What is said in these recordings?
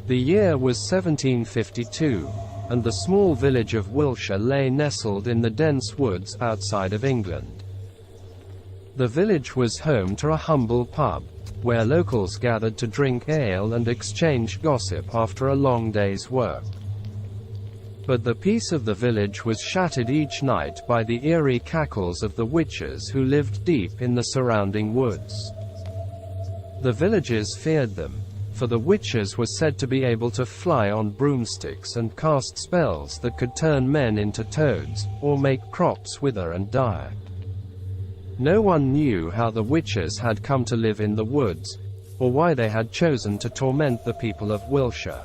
The year was 1752, and the small village of Wiltshire lay nestled in the dense woods outside of England. The village was home to a humble pub, where locals gathered to drink ale and exchange gossip after a long day's work. But the peace of the village was shattered each night by the eerie cackles of the witches who lived deep in the surrounding woods. The villagers feared them, for the witches were said to be able to fly on broomsticks and cast spells that could turn men into toads, or make crops wither and die. No one knew how the witches had come to live in the woods, or why they had chosen to torment the people of Wiltshire.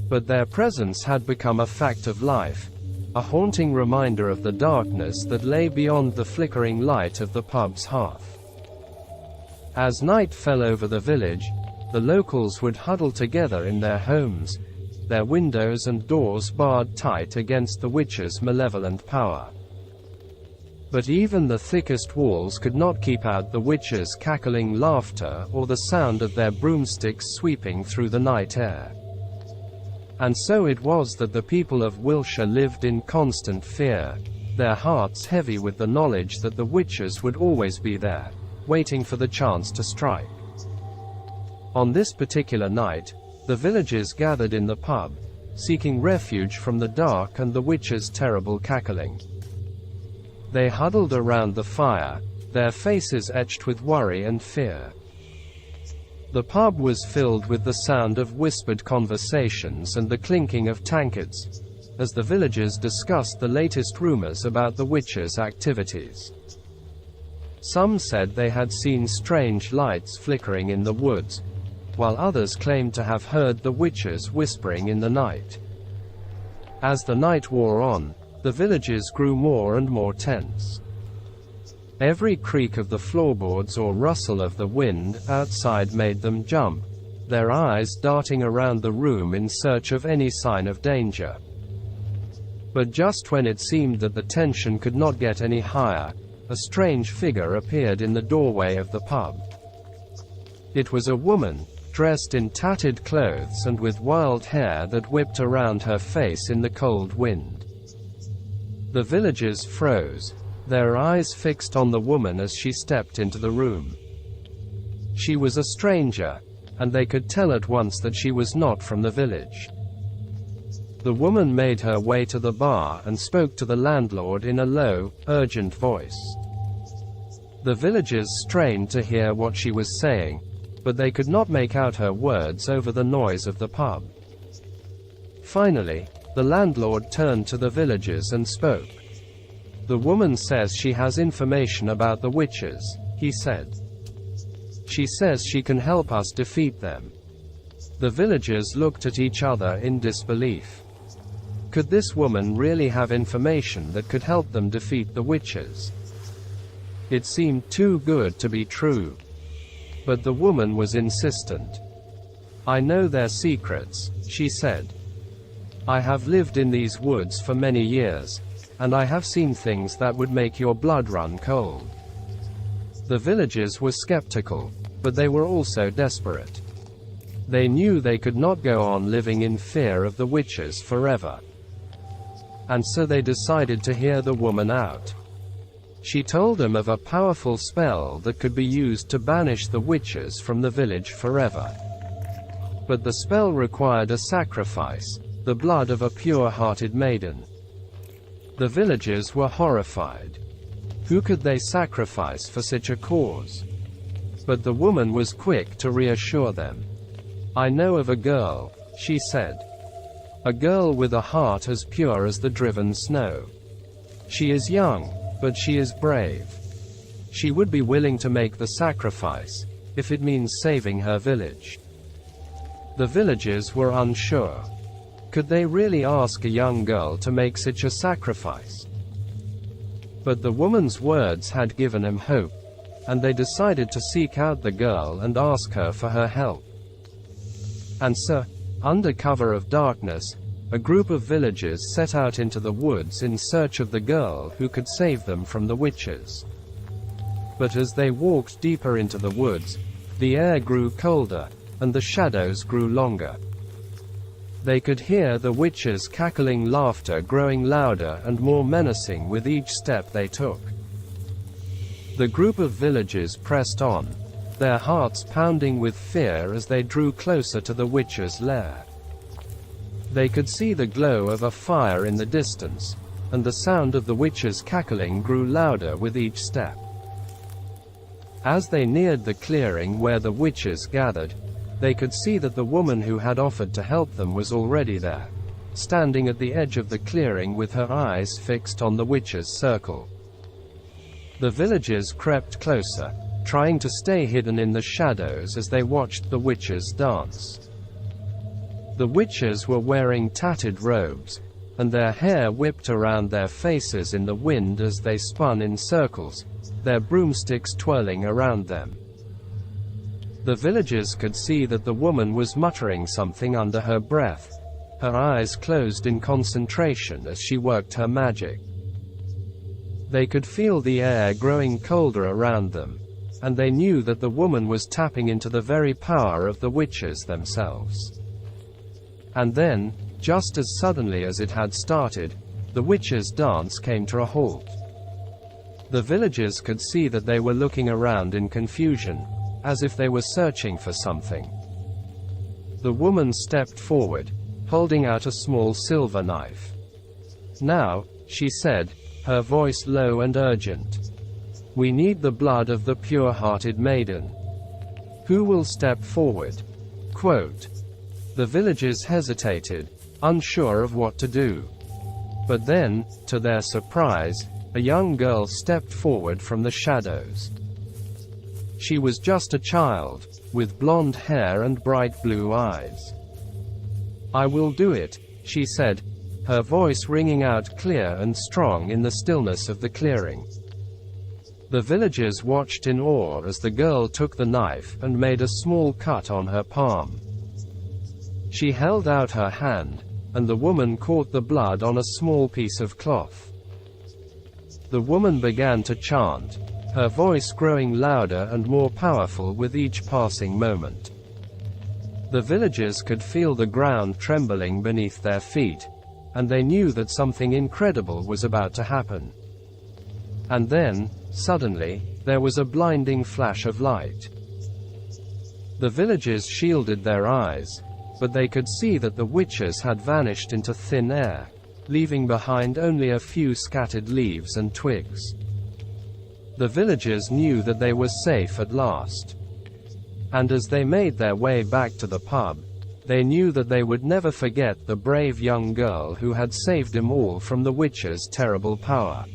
But their presence had become a fact of life, a haunting reminder of the darkness that lay beyond the flickering light of the pub's hearth. As night fell over the village, the locals would huddle together in their homes, their windows and doors barred tight against the witches' malevolent power. But even the thickest walls could not keep out the witches' cackling laughter or the sound of their broomsticks sweeping through the night air. And so it was that the people of Wiltshire lived in constant fear, their hearts heavy with the knowledge that the witches would always be there, waiting for the chance to strike. On this particular night, the villagers gathered in the pub, seeking refuge from the dark and the witches' terrible cackling. They huddled around the fire, their faces etched with worry and fear. The pub was filled with the sound of whispered conversations and the clinking of tankards, as the villagers discussed the latest rumors about the witches' activities. Some said they had seen strange lights flickering in the woods, while others claimed to have heard the witches whispering in the night. As the night wore on, the villagers grew more and more tense. Every creak of the floorboards or rustle of the wind outside made them jump, their eyes darting around the room in search of any sign of danger. But just when it seemed that the tension could not get any higher, a strange figure appeared in the doorway of the pub. It was a woman, dressed in tattered clothes and with wild hair that whipped around her face in the cold wind. The villagers froze, their eyes fixed on the woman as she stepped into the room. She was a stranger, and they could tell at once that she was not from the village. The woman made her way to the bar and spoke to the landlord in a low, urgent voice. The villagers strained to hear what she was saying, but they could not make out her words over the noise of the pub. Finally, the landlord turned to the villagers and spoke. "The woman says she has information about the witches," he said. "She says she can help us defeat them." The villagers looked at each other in disbelief. Could this woman really have information that could help them defeat the witches? It seemed too good to be true. But the woman was insistent. "I know their secrets," she said. "I have lived in these woods for many years, and I have seen things that would make your blood run cold." The villagers were skeptical, but they were also desperate. They knew they could not go on living in fear of the witches forever. And so they decided to hear the woman out. She told them of a powerful spell that could be used to banish the witches from the village forever. But the spell required a sacrifice, the blood of a pure-hearted maiden. The villagers were horrified. Who could they sacrifice for such a cause? But the woman was quick to reassure them. "I know of a girl," she said. "A girl with a heart as pure as the driven snow. She is young, but she is brave. She would be willing to make the sacrifice, if it means saving her village." The villagers were unsure. Could they really ask a young girl to make such a sacrifice? But the woman's words had given them hope, and they decided to seek out the girl and ask her for her help. And so, under cover of darkness, a group of villagers set out into the woods in search of the girl who could save them from the witches. But as they walked deeper into the woods, the air grew colder, and the shadows grew longer. They could hear the witches' cackling laughter growing louder and more menacing with each step they took. The group of villagers pressed on, their hearts pounding with fear as they drew closer to the witches' lair. They could see the glow of a fire in the distance, and the sound of the witches' cackling grew louder with each step. As they neared the clearing where the witches gathered, they could see that the woman who had offered to help them was already there, standing at the edge of the clearing with her eyes fixed on the witches' circle. The villagers crept closer, trying to stay hidden in the shadows as they watched the witches dance. The witches were wearing tattered robes, and their hair whipped around their faces in the wind as they spun in circles, their broomsticks twirling around them. The villagers could see that the woman was muttering something under her breath, her eyes closed in concentration as she worked her magic. They could feel the air growing colder around them, and they knew that the woman was tapping into the very power of the witches themselves. And then, just as suddenly as it had started, the witches' dance came to a halt. The villagers could see that they were looking around in confusion, as if they were searching for something. The woman stepped forward, holding out a small silver knife. "Now," she said, her voice low and urgent. "We need the blood of the pure-hearted maiden. Who will step forward?" Quote. The villagers hesitated, unsure of what to do. But then, to their surprise, a young girl stepped forward from the shadows. She was just a child, with blonde hair and bright blue eyes. "I will do it," she said, her voice ringing out clear and strong in the stillness of the clearing. The villagers watched in awe as the girl took the knife and made a small cut on her palm. She held out her hand, and the woman caught the blood on a small piece of cloth. The woman began to chant, her voice growing louder and more powerful with each passing moment. The villagers could feel the ground trembling beneath their feet, and they knew that something incredible was about to happen. And then, suddenly, there was a blinding flash of light. The villagers shielded their eyes, but they could see that the witches had vanished into thin air, leaving behind only a few scattered leaves and twigs. The villagers knew that they were safe at last. And as they made their way back to the pub, they knew that they would never forget the brave young girl who had saved them all from the witches' terrible power.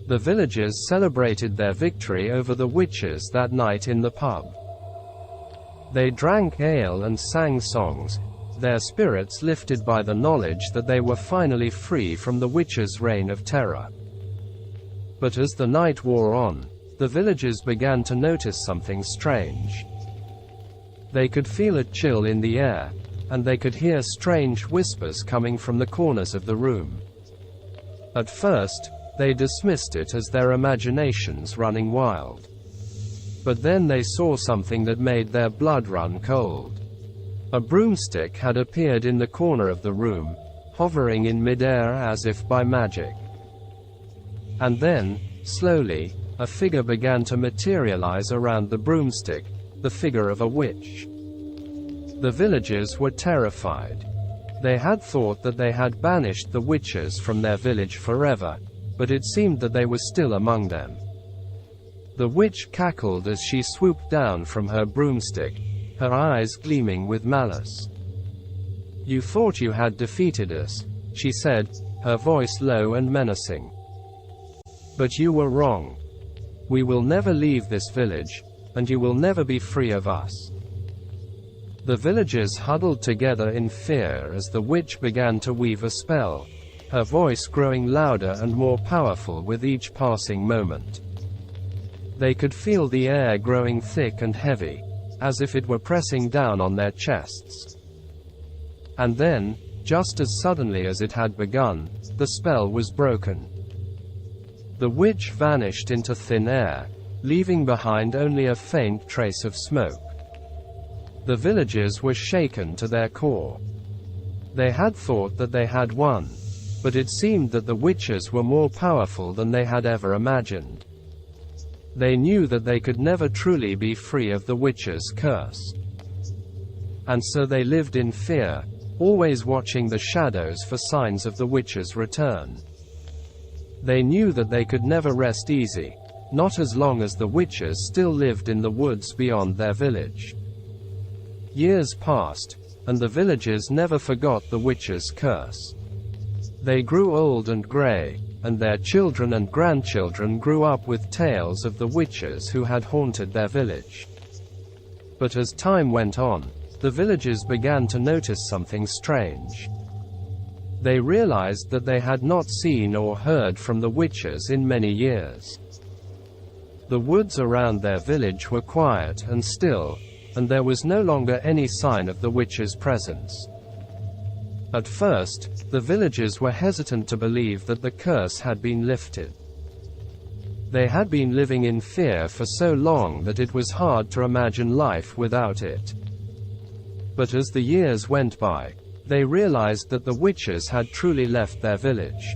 The villagers celebrated their victory over the witches that night in the pub. They drank ale and sang songs, their spirits lifted by the knowledge that they were finally free from the witches' reign of terror. But as the night wore on, the villagers began to notice something strange. They could feel a chill in the air, and they could hear strange whispers coming from the corners of the room. At first, they dismissed it as their imaginations running wild. But then they saw something that made their blood run cold. A broomstick had appeared in the corner of the room, hovering in midair as if by magic. And then, slowly, a figure began to materialize around the broomstick, the figure of a witch. The villagers were terrified. They had thought that they had banished the witches from their village forever, but it seemed that they were still among them. The witch cackled as she swooped down from her broomstick, her eyes gleaming with malice. "You thought you had defeated us," she said, her voice low and menacing. "But you were wrong. We will never leave this village, and you will never be free of us." The villagers huddled together in fear as the witch began to weave a spell, her voice growing louder and more powerful with each passing moment. They could feel the air growing thick and heavy, as if it were pressing down on their chests. And then, just as suddenly as it had begun, the spell was broken. The witch vanished into thin air, leaving behind only a faint trace of smoke. The villagers were shaken to their core. They had thought that they had won, but it seemed that the witches were more powerful than they had ever imagined. They knew that they could never truly be free of the witches' curse. And so they lived in fear, always watching the shadows for signs of the witches' return. They knew that they could never rest easy, not as long as the witches still lived in the woods beyond their village. Years passed, and the villagers never forgot the witches' curse. They grew old and gray, and their children and grandchildren grew up with tales of the witches who had haunted their village. But as time went on, the villagers began to notice something strange. They realized that they had not seen or heard from the witches in many years. The woods around their village were quiet and still, and there was no longer any sign of the witches' presence. At first, the villagers were hesitant to believe that the curse had been lifted. They had been living in fear for so long that it was hard to imagine life without it. But as the years went by, they realized that the witches had truly left their village.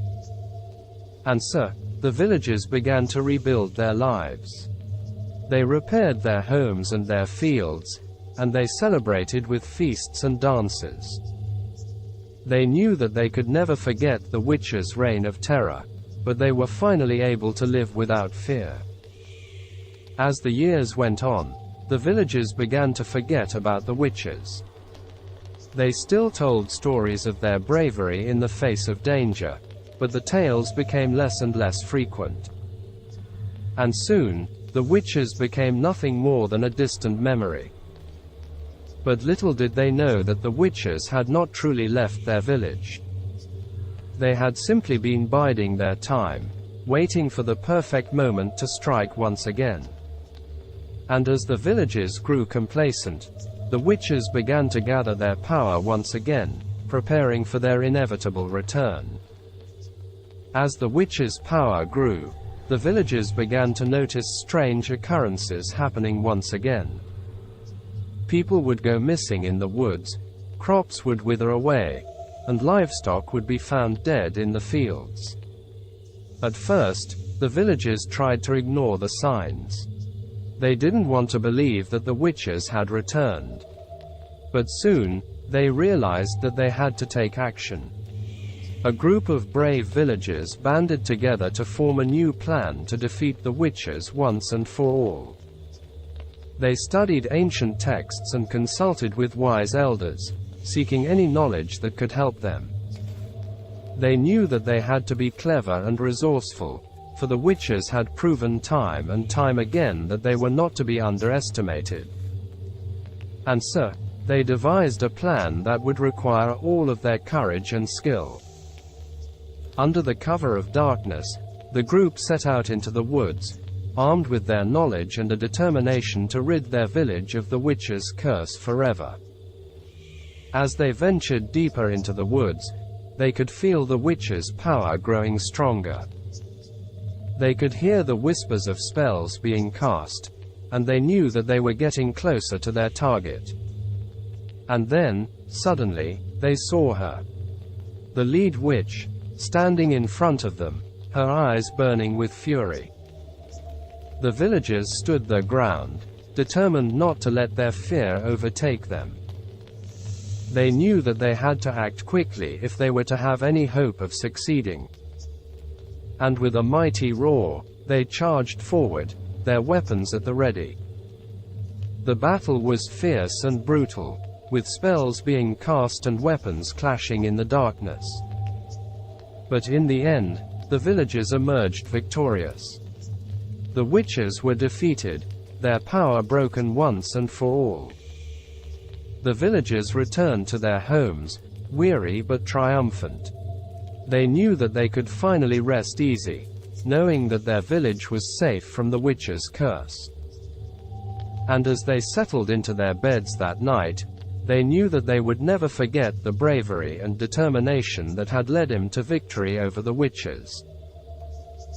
And so, the villagers began to rebuild their lives. They repaired their homes and their fields, and they celebrated with feasts and dances. They knew that they could never forget the witches' reign of terror, but they were finally able to live without fear. As the years went on, the villagers began to forget about the witches. They still told stories of their bravery in the face of danger, but the tales became less and less frequent. And soon, the witches became nothing more than a distant memory. But little did they know that the witches had not truly left their village. They had simply been biding their time, waiting for the perfect moment to strike once again. And as the villagers grew complacent, the witches began to gather their power once again, preparing for their inevitable return. As the witches' power grew, the villagers began to notice strange occurrences happening once again. People would go missing in the woods, crops would wither away, and livestock would be found dead in the fields. At first, the villagers tried to ignore the signs. They didn't want to believe that the witches had returned. But soon, they realized that they had to take action. A group of brave villagers banded together to form a new plan to defeat the witches once and for all. They studied ancient texts and consulted with wise elders, seeking any knowledge that could help them. They knew that they had to be clever and resourceful, for the witches had proven time and time again that they were not to be underestimated. And so, they devised a plan that would require all of their courage and skill. Under the cover of darkness, the group set out into the woods, armed with their knowledge and a determination to rid their village of the witches' curse forever. As they ventured deeper into the woods, they could feel the witches' power growing stronger. They could hear the whispers of spells being cast, and they knew that they were getting closer to their target. And then, suddenly, they saw her. The lead witch, standing in front of them, her eyes burning with fury. The villagers stood their ground, determined not to let their fear overtake them. They knew that they had to act quickly if they were to have any hope of succeeding. And with a mighty roar, they charged forward, their weapons at the ready. The battle was fierce and brutal, with spells being cast and weapons clashing in the darkness. But in the end, the villagers emerged victorious. The witches were defeated, their power broken once and for all. The villagers returned to their homes, weary but triumphant. They knew that they could finally rest easy, knowing that their village was safe from the witches' curse. And as they settled into their beds that night, they knew that they would never forget the bravery and determination that had led him to victory over the witches.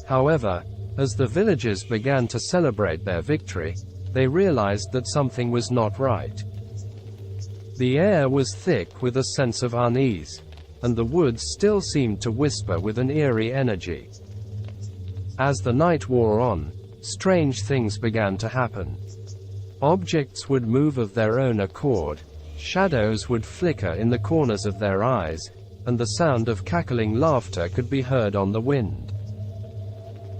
However, as the villagers began to celebrate their victory, they realized that something was not right. The air was thick with a sense of unease, and the woods still seemed to whisper with an eerie energy. As the night wore on, strange things began to happen. Objects would move of their own accord, shadows would flicker in the corners of their eyes, and the sound of cackling laughter could be heard on the wind.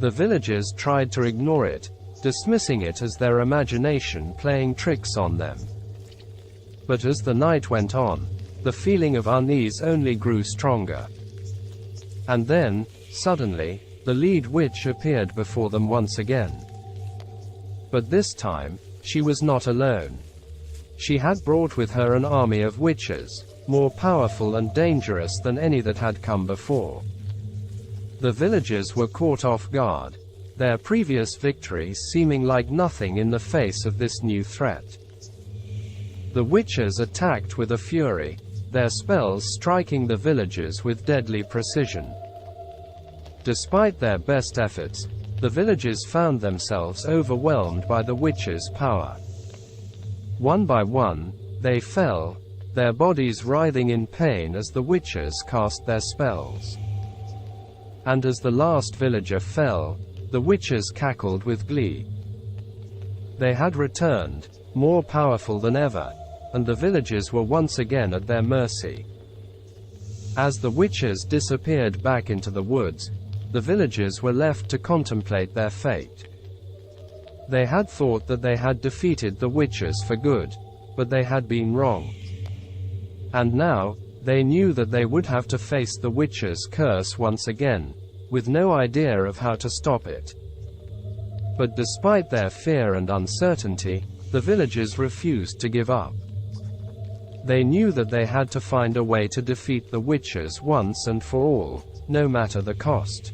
The villagers tried to ignore it, dismissing it as their imagination playing tricks on them. But as the night went on, the feeling of unease only grew stronger. And then, suddenly, the lead witch appeared before them once again. But this time, she was not alone. She had brought with her an army of witches, more powerful and dangerous than any that had come before. The villagers were caught off guard, their previous victories seeming like nothing in the face of this new threat. The witches attacked with a fury, their spells striking the villagers with deadly precision. Despite their best efforts, the villagers found themselves overwhelmed by the witches' power. One by one, they fell, their bodies writhing in pain as the witches cast their spells. And as the last villager fell, the witches cackled with glee. They had returned, more powerful than ever, and the villagers were once again at their mercy. As the witches disappeared back into the woods, the villagers were left to contemplate their fate. They had thought that they had defeated the witches for good, but they had been wrong. And now, they knew that they would have to face the witches' curse once again, with no idea of how to stop it. But despite their fear and uncertainty, the villagers refused to give up. They knew that they had to find a way to defeat the witches once and for all, no matter the cost.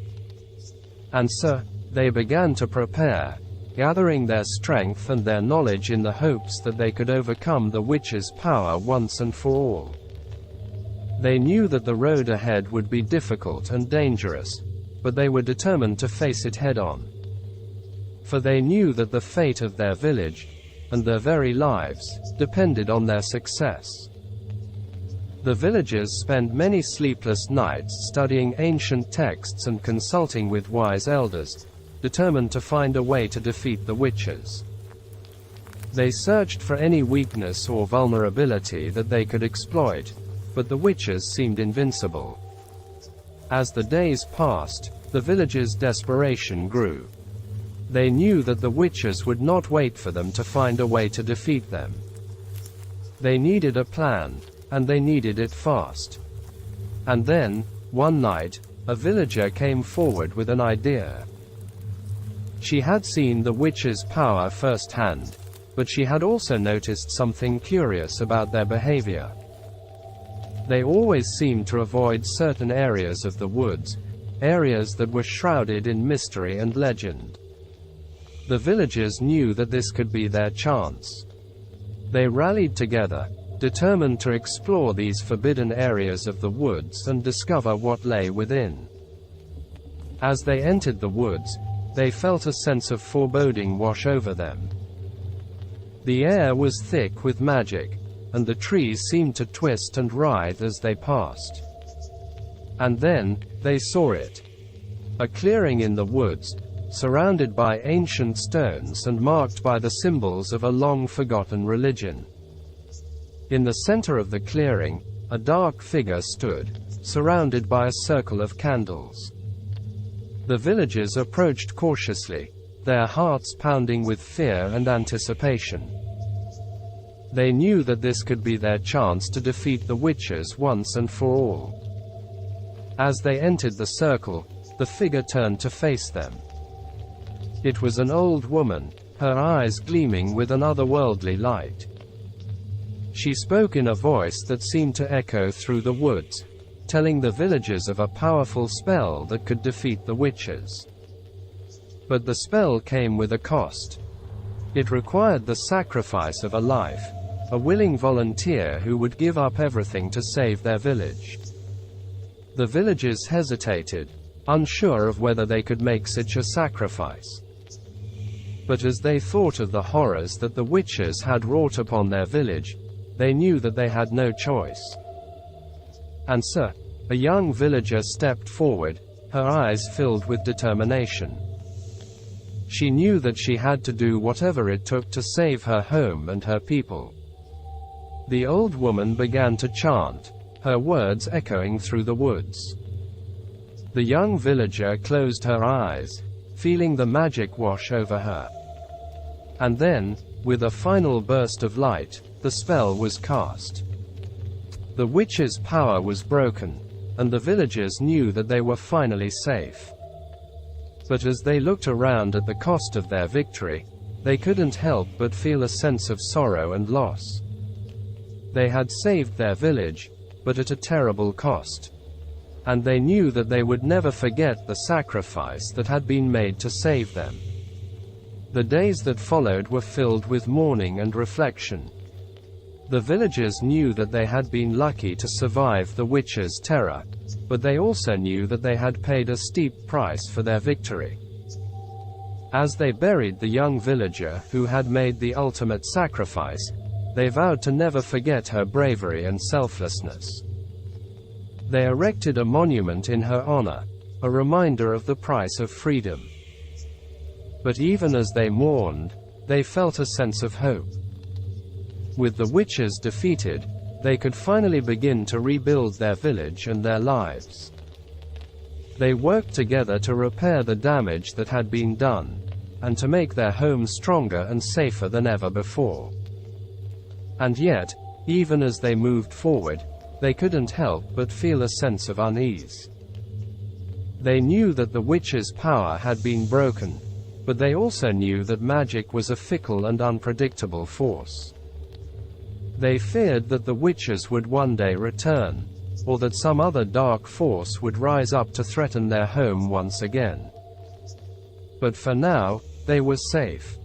And so, they began to prepare, gathering their strength and their knowledge in the hopes that they could overcome the witches' power once and for all. They knew that the road ahead would be difficult and dangerous, but they were determined to face it head-on. For they knew that the fate of their village, and their very lives, depended on their success. The villagers spent many sleepless nights studying ancient texts and consulting with wise elders, determined to find a way to defeat the witches. They searched for any weakness or vulnerability that they could exploit, but the witches seemed invincible. As the days passed, the villagers' desperation grew. They knew that the witches would not wait for them to find a way to defeat them. They needed a plan, and they needed it fast. And then, one night, a villager came forward with an idea. She had seen the witches' power firsthand, but she had also noticed something curious about their behavior. They always seemed to avoid certain areas of the woods, areas that were shrouded in mystery and legend. The villagers knew that this could be their chance. They rallied together, determined to explore these forbidden areas of the woods and discover what lay within. As they entered the woods, they felt a sense of foreboding wash over them. The air was thick with magic, and the trees seemed to twist and writhe as they passed. And then, they saw it. A clearing in the woods, surrounded by ancient stones and marked by the symbols of a long-forgotten religion. In the center of the clearing, a dark figure stood, surrounded by a circle of candles. The villagers approached cautiously, their hearts pounding with fear and anticipation. They knew that this could be their chance to defeat the witches once and for all. As they entered the circle, the figure turned to face them. It was an old woman, her eyes gleaming with an otherworldly light. She spoke in a voice that seemed to echo through the woods, telling the villagers of a powerful spell that could defeat the witches. But the spell came with a cost. It required the sacrifice of a life, a willing volunteer who would give up everything to save their village. The villagers hesitated, unsure of whether they could make such a sacrifice. But as they thought of the horrors that the witches had wrought upon their village, they knew that they had no choice. And so, a young villager stepped forward, her eyes filled with determination. She knew that she had to do whatever it took to save her home and her people. The old woman began to chant, her words echoing through the woods. The young villager closed her eyes, feeling the magic wash over her. And then, with a final burst of light, the spell was cast. The witch's power was broken, and the villagers knew that they were finally safe. But as they looked around at the cost of their victory, they couldn't help but feel a sense of sorrow and loss. They had saved their village, but at a terrible cost. And they knew that they would never forget the sacrifice that had been made to save them. The days that followed were filled with mourning and reflection. The villagers knew that they had been lucky to survive the witch's terror, but they also knew that they had paid a steep price for their victory. As they buried the young villager who had made the ultimate sacrifice, they vowed to never forget her bravery and selflessness. They erected a monument in her honor, a reminder of the price of freedom. But even as they mourned, they felt a sense of hope. With the witches defeated, they could finally begin to rebuild their village and their lives. They worked together to repair the damage that had been done, and to make their home stronger and safer than ever before. And yet, even as they moved forward, they couldn't help but feel a sense of unease. They knew that the witch's power had been broken, but they also knew that magic was a fickle and unpredictable force. They feared that the witches would one day return, or that some other dark force would rise up to threaten their home once again. But for now, they were safe.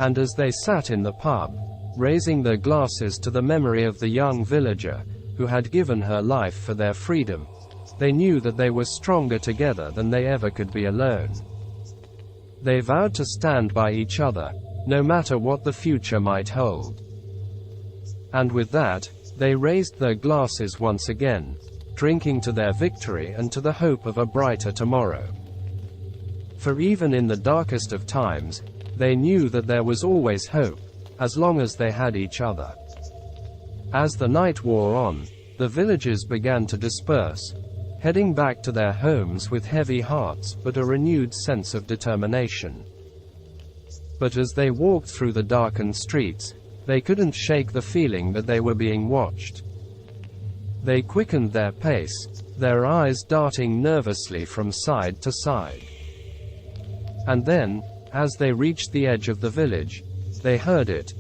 And as they sat in the pub, raising their glasses to the memory of the young villager, who had given her life for their freedom, they knew that they were stronger together than they ever could be alone. They vowed to stand by each other, no matter what the future might hold. And with that, they raised their glasses once again, drinking to their victory and to the hope of a brighter tomorrow. For even in the darkest of times, they knew that there was always hope, as long as they had each other. As the night wore on, the villagers began to disperse, heading back to their homes with heavy hearts but a renewed sense of determination. But as they walked through the darkened streets, they couldn't shake the feeling that they were being watched. They quickened their pace, their eyes darting nervously from side to side. And then, as they reached the edge of the village, they heard it,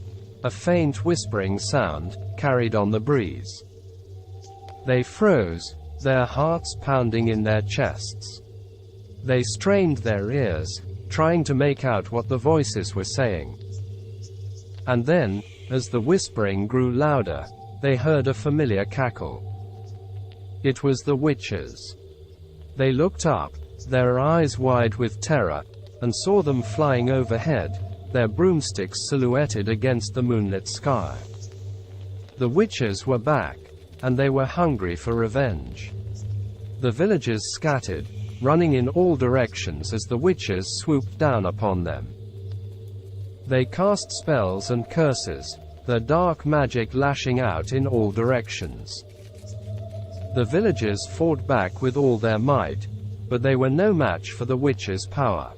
a faint whispering sound, carried on the breeze. They froze, their hearts pounding in their chests. They strained their ears, trying to make out what the voices were saying. And then, as the whispering grew louder, they heard a familiar cackle. It was the witches. They looked up, their eyes wide with terror, and saw them flying overhead, their broomsticks silhouetted against the moonlit sky. The witches were back, and they were hungry for revenge. The villagers scattered, running in all directions as the witches swooped down upon them. They cast spells and curses, their dark magic lashing out in all directions. The villagers fought back with all their might, but they were no match for the witches' power.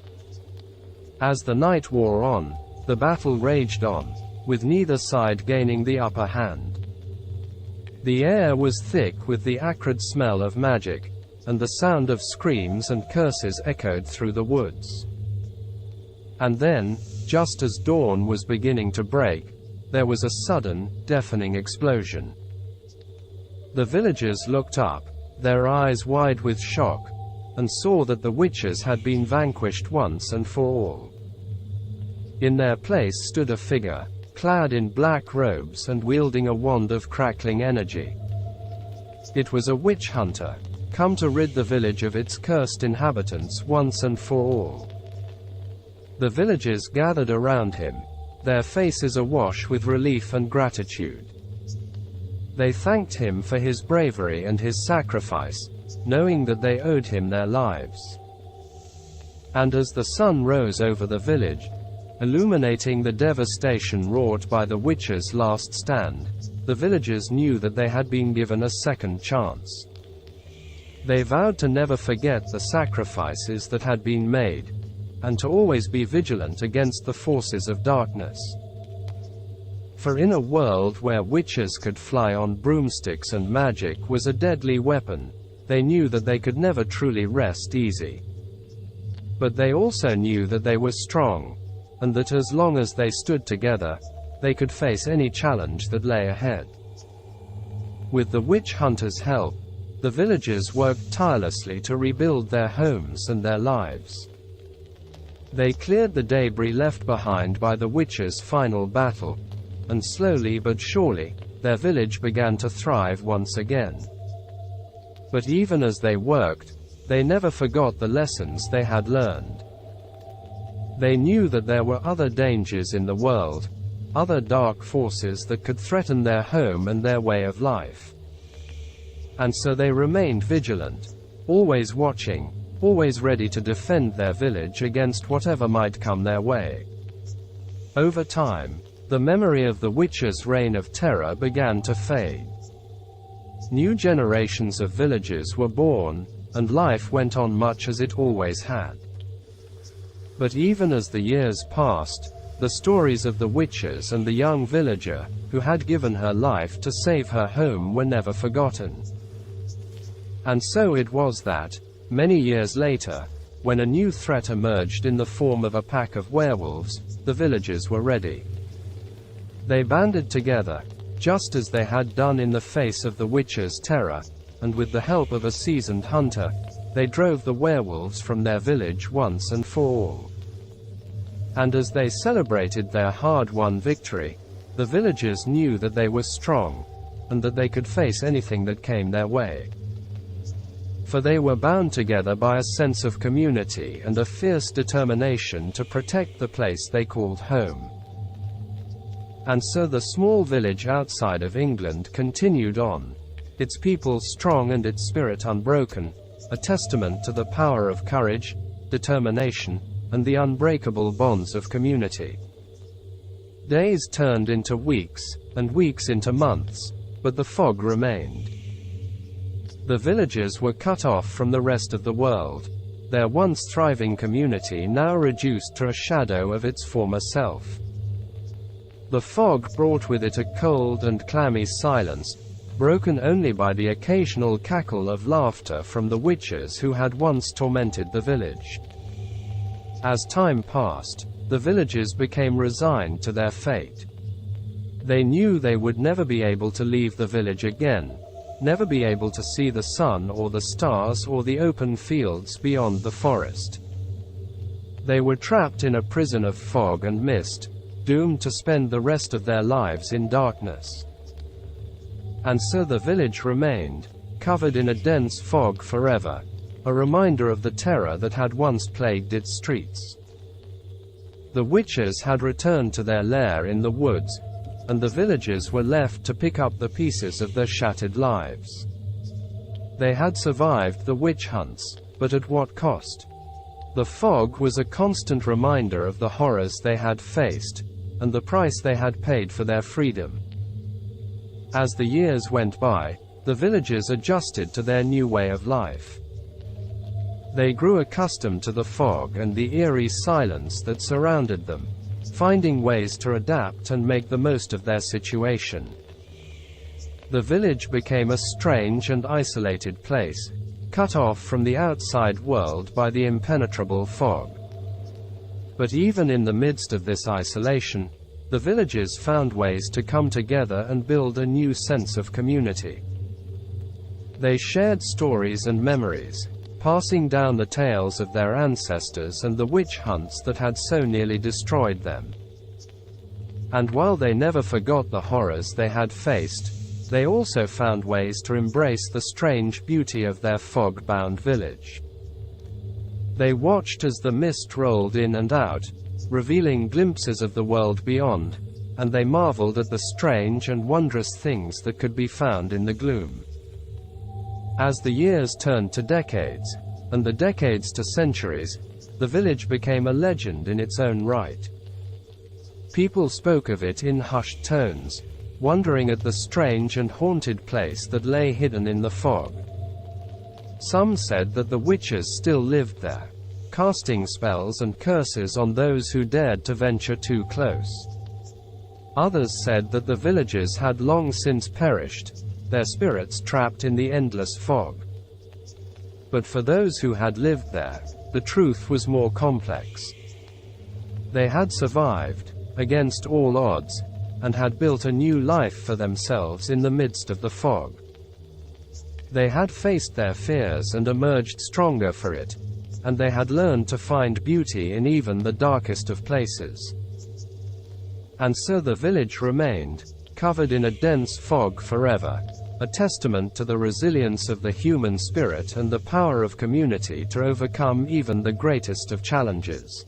As the night wore on, the battle raged on, with neither side gaining the upper hand. The air was thick with the acrid smell of magic, and the sound of screams and curses echoed through the woods. And then, just as dawn was beginning to break, there was a sudden, deafening explosion. The villagers looked up, their eyes wide with shock, and saw that the witches had been vanquished once and for all. In their place stood a figure, clad in black robes and wielding a wand of crackling energy. It was a witch hunter, come to rid the village of its cursed inhabitants once and for all. The villagers gathered around him, their faces awash with relief and gratitude. They thanked him for his bravery and his sacrifice, knowing that they owed him their lives. And as the sun rose over the village, illuminating the devastation wrought by the witches' last stand, the villagers knew that they had been given a second chance. They vowed to never forget the sacrifices that had been made, and to always be vigilant against the forces of darkness. For in a world where witches could fly on broomsticks and magic was a deadly weapon, they knew that they could never truly rest easy. But they also knew that they were strong, and that as long as they stood together, they could face any challenge that lay ahead. With the witch hunters' help, the villagers worked tirelessly to rebuild their homes and their lives. They cleared the debris left behind by the witches' final battle, and slowly but surely, their village began to thrive once again. But even as they worked, they never forgot the lessons they had learned. They knew that there were other dangers in the world, other dark forces that could threaten their home and their way of life. And so they remained vigilant, always watching, always ready to defend their village against whatever might come their way. Over time, the memory of the witches' reign of terror began to fade. New generations of villagers were born, and life went on much as it always had. But even as the years passed, the stories of the witches and the young villager, who had given her life to save her home, were never forgotten. And so it was that, many years later, when a new threat emerged in the form of a pack of werewolves, the villagers were ready. They banded together, just as they had done in the face of the witches' terror, and with the help of a seasoned hunter, they drove the werewolves from their village once and for all. And as they celebrated their hard-won victory, the villagers knew that they were strong, and that they could face anything that came their way. For they were bound together by a sense of community and a fierce determination to protect the place they called home. And so the small village outside of England continued on, its people strong and its spirit unbroken, a testament to the power of courage, determination, and the unbreakable bonds of community. Days turned into weeks, and weeks into months, but the fog remained. The villagers were cut off from the rest of the world, their once thriving community now reduced to a shadow of its former self. The fog brought with it a cold and clammy silence, broken only by the occasional cackle of laughter from the witches who had once tormented the village. As time passed, the villagers became resigned to their fate. They knew they would never be able to leave the village again, never be able to see the sun or the stars or the open fields beyond the forest. They were trapped in a prison of fog and mist, doomed to spend the rest of their lives in darkness. And so the village remained, covered in a dense fog forever, a reminder of the terror that had once plagued its streets. The witches had returned to their lair in the woods, and the villagers were left to pick up the pieces of their shattered lives. They had survived the witch hunts, but at what cost? The fog was a constant reminder of the horrors they had faced, and the price they had paid for their freedom. As the years went by, the villagers adjusted to their new way of life. They grew accustomed to the fog and the eerie silence that surrounded them, finding ways to adapt and make the most of their situation. The village became a strange and isolated place, cut off from the outside world by the impenetrable fog. But even in the midst of this isolation, the villagers found ways to come together and build a new sense of community. They shared stories and memories, passing down the tales of their ancestors and the witch hunts that had so nearly destroyed them. And while they never forgot the horrors they had faced, they also found ways to embrace the strange beauty of their fog-bound village. They watched as the mist rolled in and out, revealing glimpses of the world beyond, and they marveled at the strange and wondrous things that could be found in the gloom. As the years turned to decades, and the decades to centuries, the village became a legend in its own right. People spoke of it in hushed tones, wondering at the strange and haunted place that lay hidden in the fog. Some said that the witches still lived there, casting spells and curses on those who dared to venture too close. Others said that the villagers had long since perished, their spirits trapped in the endless fog. But for those who had lived there, the truth was more complex. They had survived, against all odds, and had built a new life for themselves in the midst of the fog. They had faced their fears and emerged stronger for it, and they had learned to find beauty in even the darkest of places. And so the village remained, covered in a dense fog forever, a testament to the resilience of the human spirit and the power of community to overcome even the greatest of challenges.